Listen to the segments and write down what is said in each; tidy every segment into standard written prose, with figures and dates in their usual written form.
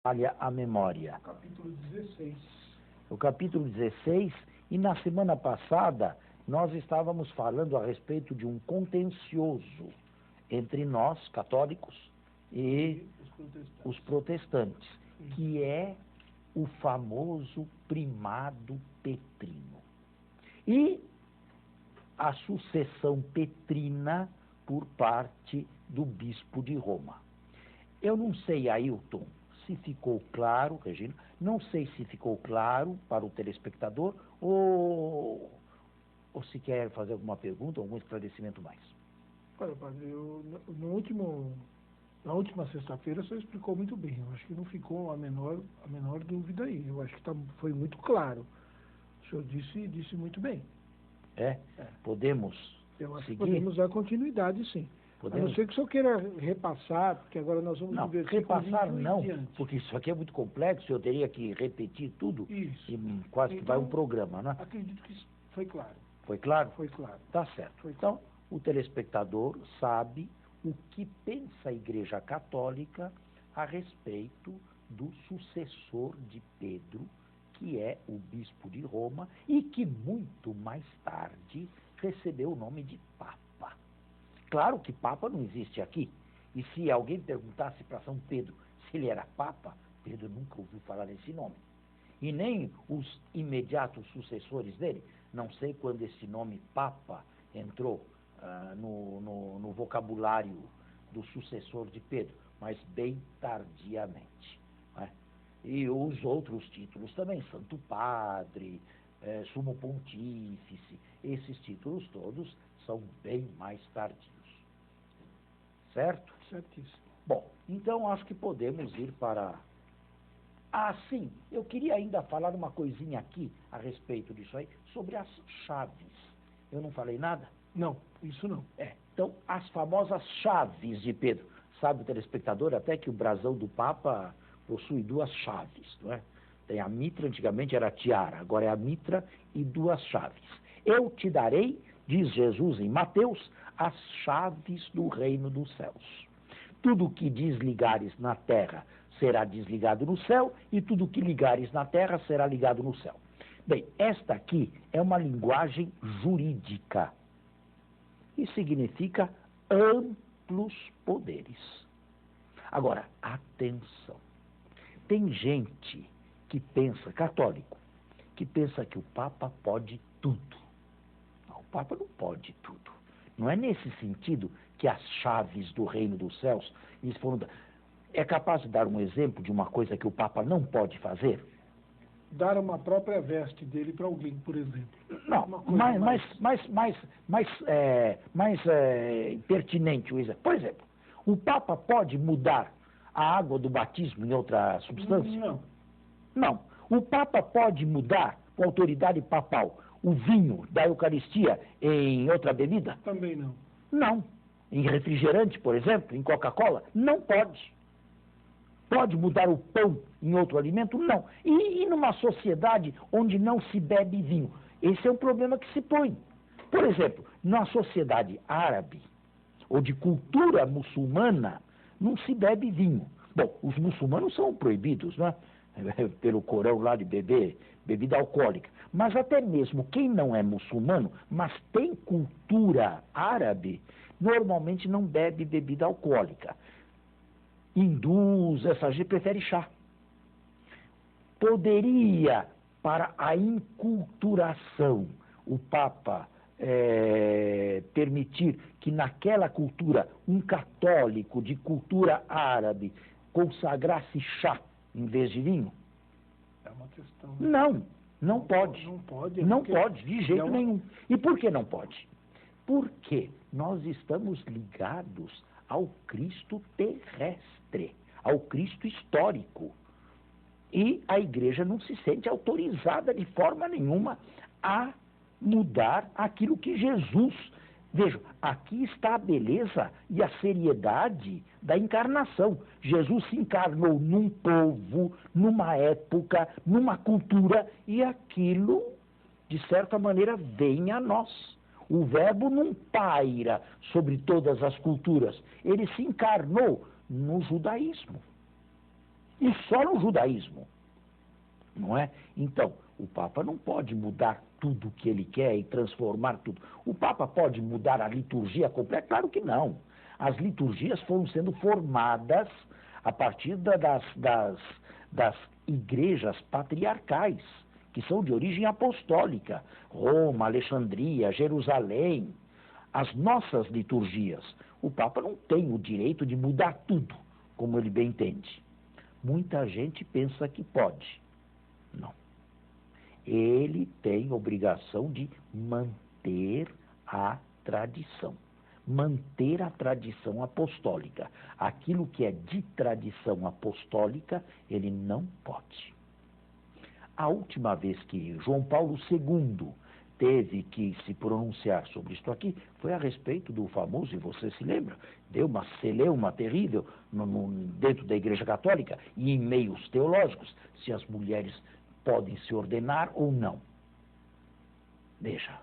falha a memória. Capítulo 16. O capítulo 16, e na semana passada nós estávamos falando a respeito de um contencioso entre nós, católicos, e os protestantes, que é o famoso primado petrino. E a sucessão petrina por parte do bispo de Roma. Eu não sei, Ailton, se ficou claro, Regina, não sei se ficou claro para o telespectador ou se quer fazer alguma pergunta, algum esclarecimento mais. Olha, padre, na última sexta-feira o senhor explicou muito bem. Eu acho que não ficou a menor dúvida aí. Eu acho que foi muito claro. O senhor disse muito bem. Podemos Eu acho seguir? que podemos dar continuidade, sim. Podemos? A não ser que o senhor queira repassar, porque agora nós vamos Não, ver repassar não, porque isso aqui é muito complexo, eu teria que repetir tudo. Isso. E quase que vai um programa, né? Acredito que isso foi claro. Foi claro? Foi claro. Tá certo. Então, o telespectador sabe o que pensa a Igreja Católica a respeito do sucessor de Pedro, que é o bispo de Roma e que muito mais tarde recebeu o nome de Papa. Claro que Papa não existe aqui. E se alguém perguntasse para São Pedro se ele era Papa, Pedro nunca ouviu falar nesse nome. E nem os imediatos sucessores dele. Não sei quando esse nome Papa entrou no vocabulário do sucessor de Pedro, mas bem tardiamente. Né? E os outros títulos também, Santo Padre, Sumo Pontífice, esses títulos todos são bem mais tardios. Certo? Certíssimo. Bom, então acho que podemos ir para... Ah, sim, eu queria ainda falar uma coisinha aqui a respeito disso aí, sobre as chaves. Eu não falei nada? Não, isso não. Então, as famosas chaves de Pedro. Sabe o telespectador até que o brasão do Papa possui duas chaves, não é? Tem a mitra, antigamente era a tiara, agora é a mitra e duas chaves. Eu te darei, diz Jesus em Mateus, as chaves do reino dos céus. Tudo que desligares na terra será desligado no céu, e tudo que ligares na terra será ligado no céu. Bem, esta aqui é uma linguagem jurídica e significa amplos poderes. Agora, atenção. Tem gente que pensa, católico, que pensa que o Papa pode tudo. Não, o Papa não pode tudo. Não é nesse sentido que as chaves do reino dos céus... É capaz de dar um exemplo de uma coisa que o Papa não pode fazer? Dar uma própria veste dele para alguém, por exemplo. Não, mais pertinente o exemplo. Por exemplo, o Papa pode mudar a água do batismo em outra substância? Não. Não. O Papa pode mudar, com autoridade papal, o vinho da Eucaristia em outra bebida? Também não. Não. Em refrigerante, por exemplo, em Coca-Cola? Não pode. Pode mudar o pão em outro alimento? Não. E numa sociedade onde não se bebe vinho? Esse é um problema que se põe. Por exemplo, na sociedade árabe, ou de cultura muçulmana, não se bebe vinho. Bom, os muçulmanos são proibidos, né? Pelo Corão lá de beber bebida alcoólica. Mas até mesmo quem não é muçulmano, mas tem cultura árabe, normalmente não bebe bebida alcoólica. Hindus, essa gente prefere chá. Poderia, para a inculturação, o Papa permitir que naquela cultura um católico de cultura árabe consagrasse chá em vez de vinho? É uma questão... Não pode. Não pode? Não pode, de jeito nenhum. E por que não pode? Porque nós estamos ligados ao Cristo terrestre, ao Cristo histórico. E a Igreja não se sente autorizada de forma nenhuma a mudar aquilo que Jesus... Vejam, aqui está a beleza e a seriedade da encarnação. Jesus se encarnou num povo, numa época, numa cultura, e aquilo, de certa maneira, vem a nós. O Verbo não paira sobre todas as culturas. Ele se encarnou no judaísmo. E só no judaísmo, não é? Então, o Papa não pode mudar tudo o que ele quer e transformar tudo. O Papa pode mudar a liturgia completa? Claro que não. As liturgias foram sendo formadas a partir das igrejas patriarcais, que são de origem apostólica. Roma, Alexandria, Jerusalém. As nossas liturgias. O Papa não tem o direito de mudar tudo, como ele bem entende. Muita gente pensa que pode. Não. Ele tem obrigação de manter a tradição. Manter a tradição apostólica. Aquilo que é de tradição apostólica, ele não pode. A última vez que João Paulo II teve que se pronunciar sobre isto aqui foi a respeito do famoso, e você se lembra, deu uma celeuma terrível dentro da Igreja Católica e em meios teológicos, se as mulheres podem se ordenar ou não. Veja,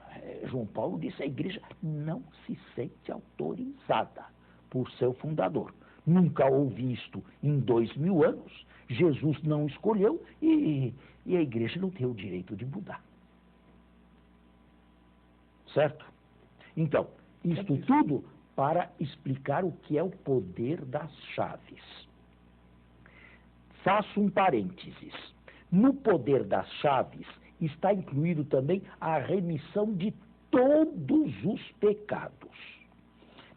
João Paulo disse: a igreja não se sente autorizada por seu fundador. Nunca houve isto em 2000 anos, Jesus não escolheu e a igreja não tem o direito de mudar. Certo? Então, isto tudo para explicar o que é o poder das chaves. Faço um parênteses. No poder das chaves está incluído também a remissão de todos os pecados.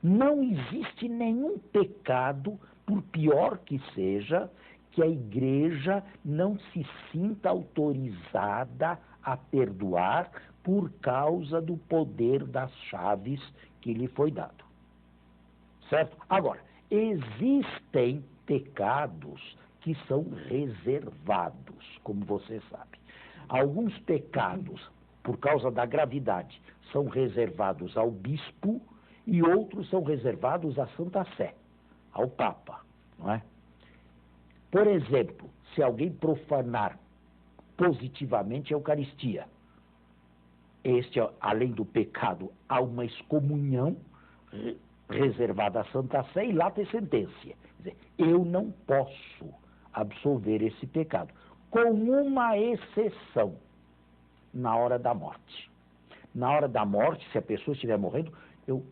Não existe nenhum pecado, por pior que seja, que a igreja não se sinta autorizada a perdoar por causa do poder das chaves que lhe foi dado. Certo? Agora, existem pecados que são reservados, como você sabe. Alguns pecados, por causa da gravidade, são reservados ao bispo e outros são reservados à Santa Sé, ao Papa, não é? Por exemplo, se alguém profanar positivamente a Eucaristia, além do pecado, há uma excomunhão reservada à Santa Sé e lá tem sentença. Quer dizer, eu não posso absolver esse pecado, com uma exceção, na hora da morte. Na hora da morte, se a pessoa estiver morrendo,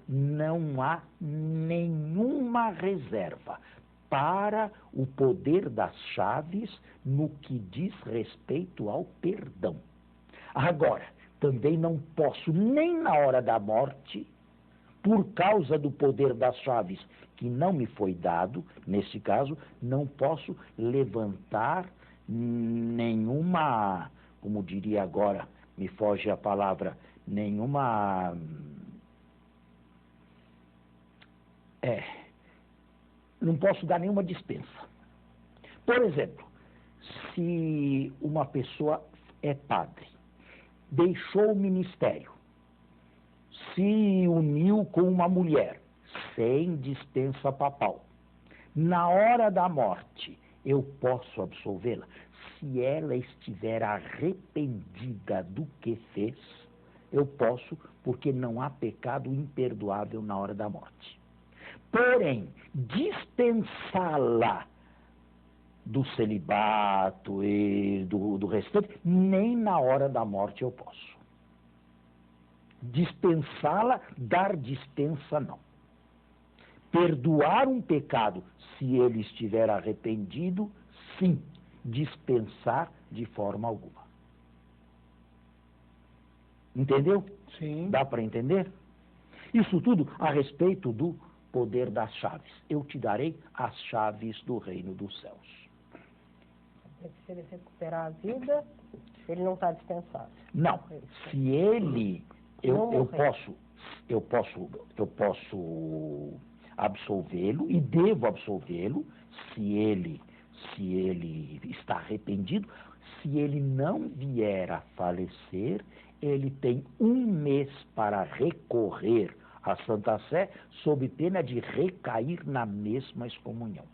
não há nenhuma reserva para o poder das chaves no que diz respeito ao perdão. Agora, também não posso, nem na hora da morte, por causa do poder das chaves que não me foi dado, nesse caso, não posso levantar nenhuma, como diria agora, me foge a palavra, nenhuma... não posso dar nenhuma dispensa. Por exemplo, se uma pessoa é padre, deixou o ministério, se uniu com uma mulher, sem dispensa papal, na hora da morte, eu posso absolvê-la? Se ela estiver arrependida do que fez, eu posso, porque não há pecado imperdoável na hora da morte. Porém, dispensá-la do celibato e do restante, nem na hora da morte eu posso. Dispensá-la, dar dispensa, não. Perdoar um pecado, se ele estiver arrependido, sim. Dispensar de forma alguma. Entendeu? Sim. Dá para entender? Isso tudo a respeito do poder das chaves. Eu te darei as chaves do reino dos céus. Se ele recuperar a vida, ele não está dispensado. Não. Se ele... Eu posso absolvê-lo e devo absolvê-lo se ele está arrependido. Se ele não vier a falecer, ele tem 1 mês para recorrer à Santa Sé, sob pena de recair na mesma excomunhão.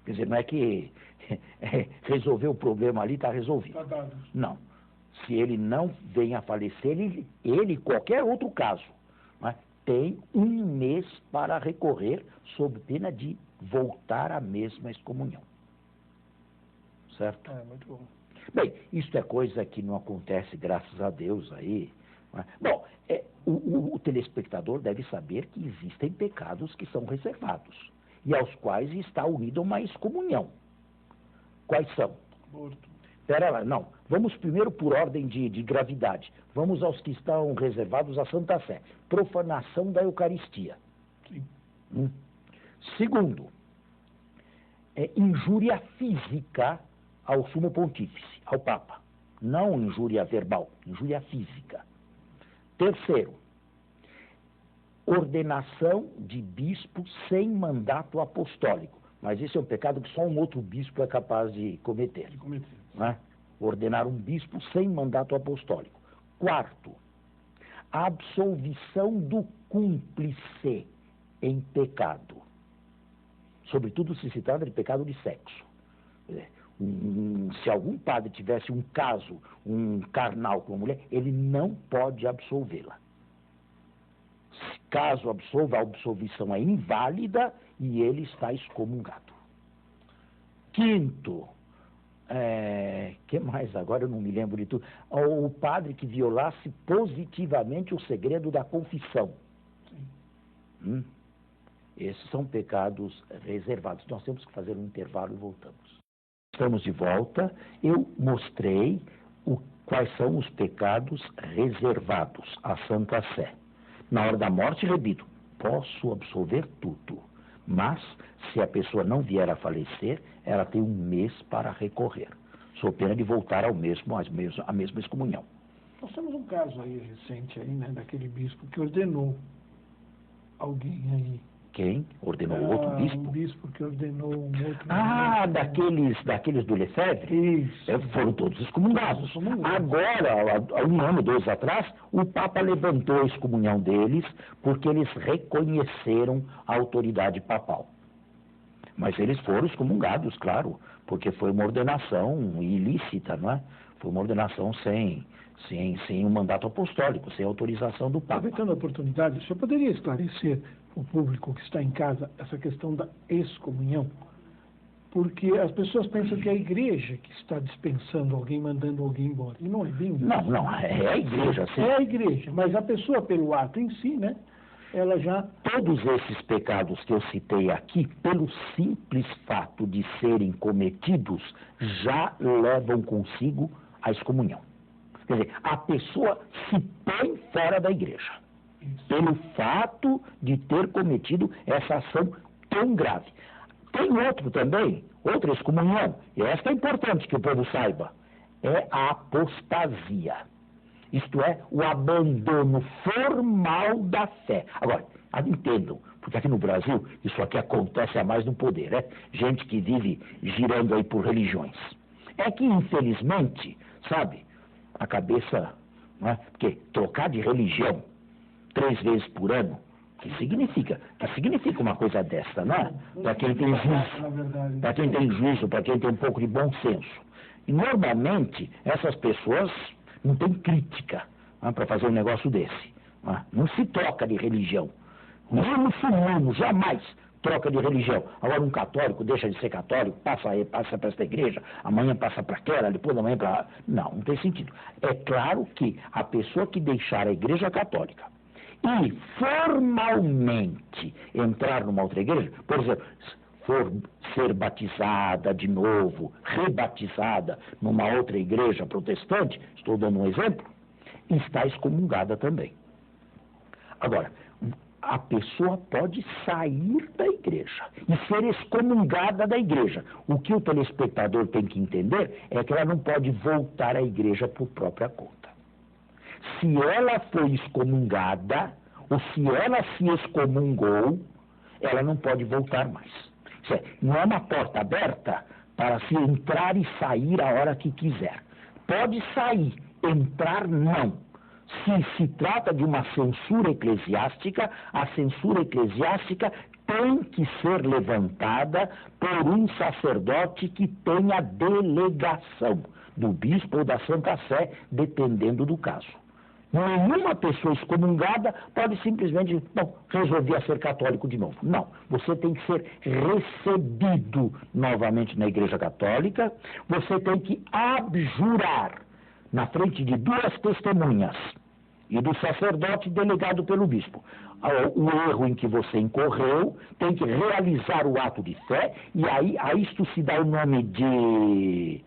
Quer dizer, não é que resolveu o problema ali, está resolvido. Tá dado. Não. Se ele não vem a falecer, ele qualquer outro caso, né, tem 1 mês para recorrer sob pena de voltar à mesma excomunhão. Certo? Muito bom. Bem, isso é coisa que não acontece, graças a Deus, aí. Bom, o telespectador deve saber que existem pecados que são reservados e aos quais está unida uma excomunhão. Quais são? Aborto. Espera lá, não. Vamos primeiro por ordem de gravidade. Vamos aos que estão reservados à Santa Sé. Profanação da Eucaristia. Sim. Segundo, injúria física ao sumo pontífice, ao Papa. Não injúria verbal, injúria física. Terceiro, ordenação de bispo sem mandato apostólico. Mas esse é um pecado que só um outro bispo é capaz de cometer. Não é? Ordenar um bispo sem mandato apostólico. Quarto, a absolvição do cúmplice em pecado. Sobretudo se trata de pecado de sexo. Se algum padre tivesse um caso, um carnal com uma mulher, ele não pode absolvê-la. Caso absolva, a absolvição é inválida e ele está excomungado. Quinto, que mais agora eu não me lembro de tudo, o padre que violasse positivamente o segredo da confissão. Esses são pecados reservados. Nós temos que fazer um intervalo e voltamos. Estamos de volta. Eu mostrei quais são os pecados reservados à Santa Sé. Na hora da morte, repito, posso absolver tudo, mas se a pessoa não vier a falecer, ela tem 1 mês para recorrer, sob pena de voltar à mesma excomunhão. Nós temos um caso aí recente, daquele bispo que ordenou alguém aí. Quem? Ordenou outro bispo? Um bispo que ordenou um outro... daqueles do Lefebvre? Isso. Foram todos excomungados. Agora, há 1 ano, 2 atrás, o Papa levantou a excomunhão deles porque eles reconheceram a autoridade papal. Mas eles foram excomungados, claro, porque foi uma ordenação ilícita, não é? Foi uma ordenação sem um mandato apostólico, sem autorização do Papa. Aproveitando a oportunidade, o senhor poderia esclarecer o público que está em casa essa questão da excomunhão? Porque as pessoas pensam que é a igreja que está dispensando alguém, mandando alguém embora. E não é bem isso. Não, é a igreja, sim. É a igreja, mas a pessoa, pelo ato em si, ela já... Todos esses pecados que eu citei aqui, pelo simples fato de serem cometidos, já levam consigo a excomunhão. Quer dizer, a pessoa se põe fora da igreja. Pelo fato de ter cometido essa ação tão grave. Tem outro também, outra excomunhão, e esta é importante que o povo saiba, é a apostasia. Isto é, o abandono formal da fé. Agora, entendam, porque aqui no Brasil, isso aqui acontece a mais no poder, né? Gente que vive girando aí por religiões. É que, infelizmente, sabe, a cabeça, não é? Porque trocar de religião 3 vezes por ano, que significa uma coisa dessa, não é? Para quem tem juízo, para quem tem um pouco de bom senso. E normalmente essas pessoas não têm crítica para fazer um negócio desse. Não se troca de religião. Nem o muçulmano jamais troca de religião. Agora um católico deixa de ser católico, passa para esta igreja, amanhã passa para aquela, depois da manhã para... Não tem sentido. É claro que a pessoa que deixar a igreja católica e formalmente entrar numa outra igreja, por exemplo, for ser batizada de novo, rebatizada numa outra igreja protestante, estou dando um exemplo, está excomungada também. Agora, a pessoa pode sair da igreja e ser excomungada da igreja. O que o telespectador tem que entender é que ela não pode voltar à igreja por própria conta. Se ela foi excomungada, ou se ela se excomungou, ela não pode voltar mais. Não é uma porta aberta para se entrar e sair a hora que quiser. Pode sair, entrar não. Se trata de uma censura eclesiástica, a censura eclesiástica tem que ser levantada por um sacerdote que tenha delegação do bispo ou da Santa Sé, dependendo do caso. Nenhuma pessoa excomungada pode simplesmente, bom, resolver ser católico de novo. Não, você tem que ser recebido novamente na Igreja Católica, você tem que abjurar na frente de 2 testemunhas e do sacerdote delegado pelo bispo. O erro em que você incorreu, tem que realizar o ato de fé, e aí a isto se dá o nome de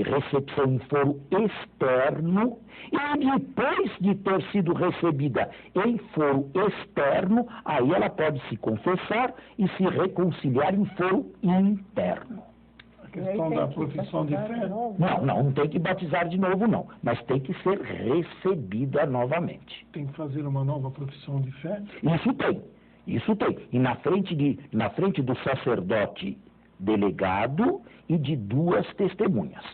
recepção em foro externo, e depois de ter sido recebida em foro externo, aí ela pode se confessar e se reconciliar em foro interno. A questão da profissão de fé? Não tem que batizar de novo, não. Mas tem que ser recebida novamente. Tem que fazer uma nova profissão de fé? Isso tem. E na frente do sacerdote delegado e de 2 testemunhas,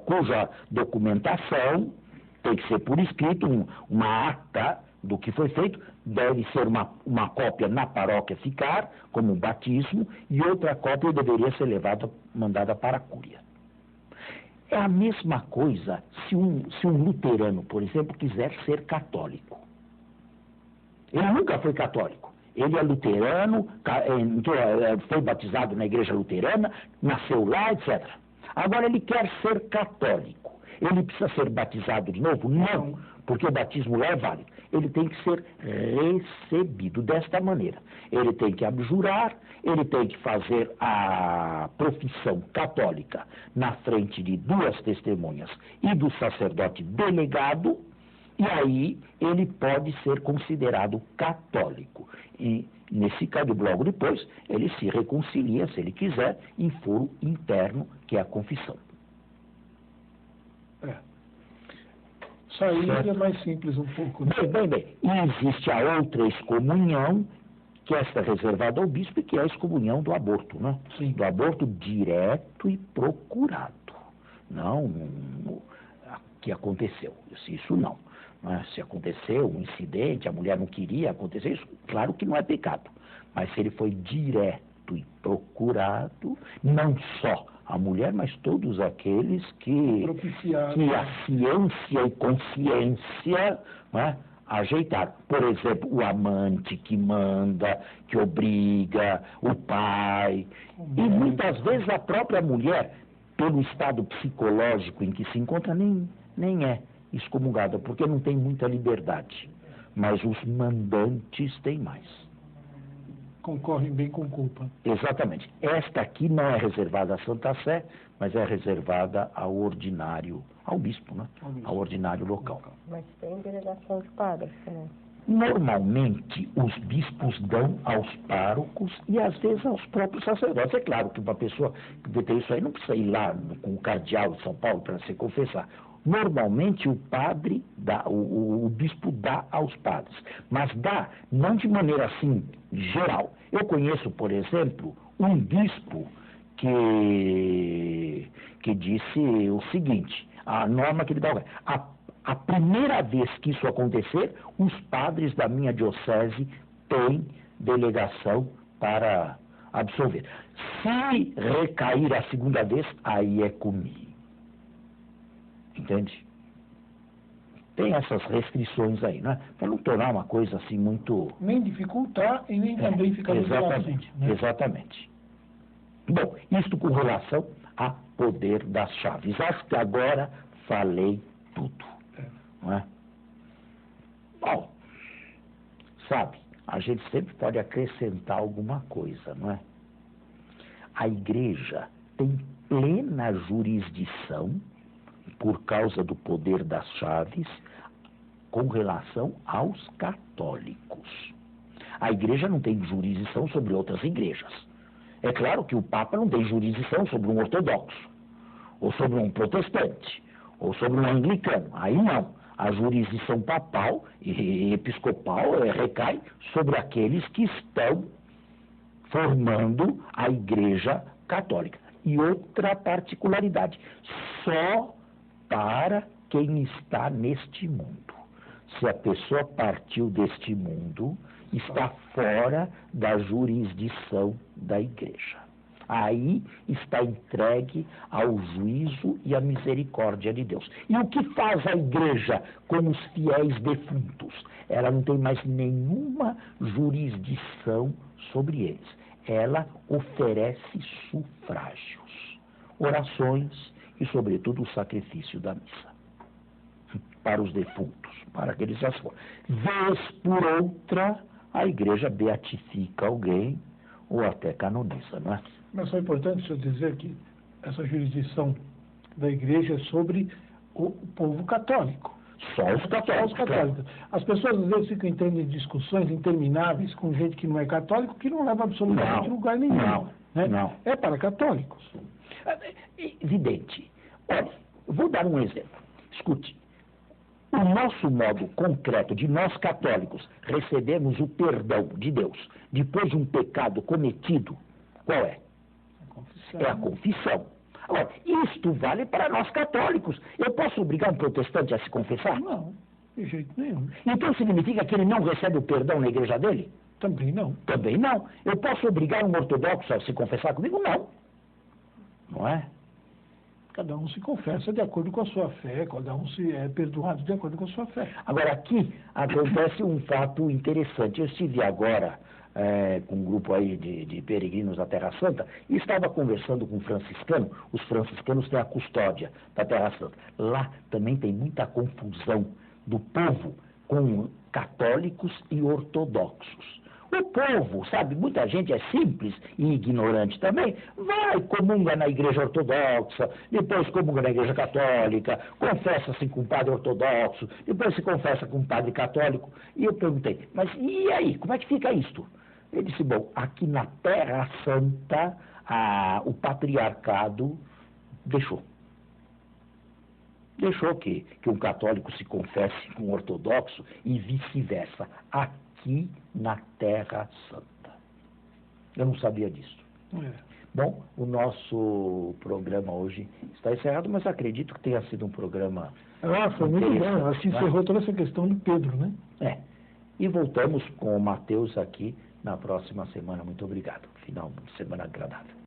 cuja documentação tem que ser por escrito, uma ata do que foi feito, deve ser uma cópia na paróquia ficar, como um batismo, e outra cópia deveria ser mandada para a cúria. É a mesma coisa se um luterano, por exemplo, quiser ser católico. Ele nunca foi católico. Ele é luterano, foi batizado na igreja luterana, nasceu lá, etc. Agora ele quer ser católico. Ele precisa ser batizado de novo? Não, porque o batismo lá é válido. Ele tem que ser recebido desta maneira. Ele tem que abjurar, ele tem que fazer a profissão católica na frente de 2 testemunhas e do sacerdote delegado, e aí ele pode ser considerado católico. E nesse caso, logo depois, ele se reconcilia, se ele quiser, em foro interno, que é a confissão. Sair é mais simples um pouco. Né? Bem. E existe a outra excomunhão, que é esta reservada ao bispo, que é a excomunhão do aborto, né? Sim. Do aborto direto e procurado. Não que aconteceu. Isso não. Se aconteceu um incidente, a mulher não queria acontecer, isso claro que não é pecado. Mas se ele foi direto e procurado, não só a mulher, mas todos aqueles que a ciência e consciência, né, ajeitaram. Por exemplo, o amante que manda, que obriga, o pai. E muitas vezes a própria mulher, pelo estado psicológico em que se encontra, nem é excomungada, porque não tem muita liberdade. Mas os mandantes têm mais. Concorrem bem com culpa. Exatamente. Esta aqui não é reservada à Santa Sé, mas é reservada ao ordinário, ao bispo, né? Ao ordinário local. Mas tem delegação de padres, né? Normalmente, os bispos dão aos párocos e, às vezes, aos próprios sacerdotes. É claro que uma pessoa que tem isso aí não precisa ir lá com o cardeal de São Paulo para se confessar. Normalmente, o bispo dá aos padres, mas dá não de maneira assim geral. Eu conheço, por exemplo, um bispo que disse o seguinte, a norma que ele dá, a primeira vez que isso acontecer, os padres da minha diocese têm delegação para absolver. Se recair a segunda vez, aí é comigo. Entende? Tem essas restrições aí, né? Para não tornar uma coisa assim muito... Nem dificultar e nem também ficar exatamente, né? Exatamente. Bom, isto com relação a poder das chaves. Acho que agora falei tudo. Não é? Bom, sabe, a gente sempre pode acrescentar alguma coisa, não é? A igreja tem plena jurisdição por causa do poder das chaves com relação aos católicos. A igreja não tem jurisdição sobre outras igrejas. É claro que o Papa não tem jurisdição sobre um ortodoxo, ou sobre um protestante, ou sobre um anglicano. Aí não. A jurisdição papal e episcopal recai sobre aqueles que estão formando a igreja católica. E outra particularidade, só para quem está neste mundo. Se a pessoa partiu deste mundo, está fora da jurisdição da igreja. Aí está entregue ao juízo e à misericórdia de Deus. E o que faz a igreja com os fiéis defuntos? Ela não tem mais nenhuma jurisdição sobre eles. Ela oferece sufrágios, orações e, sobretudo, o sacrifício da missa para os defuntos, para que eles já foram. Vez por outra, a igreja beatifica alguém ou até canoniza, não é? Mas é importante o senhor dizer que essa jurisdição da igreja é sobre o povo católico. Só os católicos. Só os católicos. As pessoas às vezes ficam entrando em discussões intermináveis com gente que não é católico, que não leva absolutamente a lugar nenhum. Não, né? não. É para católicos. Evidente. Olha, eu vou dar um exemplo. Escute. O nosso modo concreto de nós católicos recebermos o perdão de Deus depois de um pecado cometido, qual é? A confissão. É a confissão. Agora, isto vale para nós católicos. Eu posso obrigar um protestante a se confessar? Não, de jeito nenhum. Então significa que ele não recebe o perdão na igreja dele? Também não. Também não. Eu posso obrigar um ortodoxo a se confessar comigo? Não. Não é? Cada um se confessa de acordo com a sua fé, cada um se é perdoado de acordo com a sua fé. Agora, aqui acontece um fato interessante. Eu estive agora com um grupo aí de peregrinos da Terra Santa e estava conversando com um franciscano. Os franciscanos têm a custódia da Terra Santa. Lá também tem muita confusão do povo com católicos e ortodoxos. O povo, sabe, muita gente é simples e ignorante também, vai, comunga na igreja ortodoxa, depois comunga na igreja católica, confessa-se com um padre ortodoxo, depois se confessa com um padre católico. E eu perguntei, mas e aí, como é que fica isto? Ele disse, bom, aqui na Terra Santa, o patriarcado deixou. Deixou que um católico se confesse com um ortodoxo e vice-versa. Aqui na Terra Santa. Eu não sabia disso. Bom, o nosso programa hoje está encerrado, mas acredito que tenha sido um programa... foi muito bom. Acho que encerrou toda essa questão de Pedro, né? E voltamos com o Mateus aqui na próxima semana. Muito obrigado. Final de semana agradável.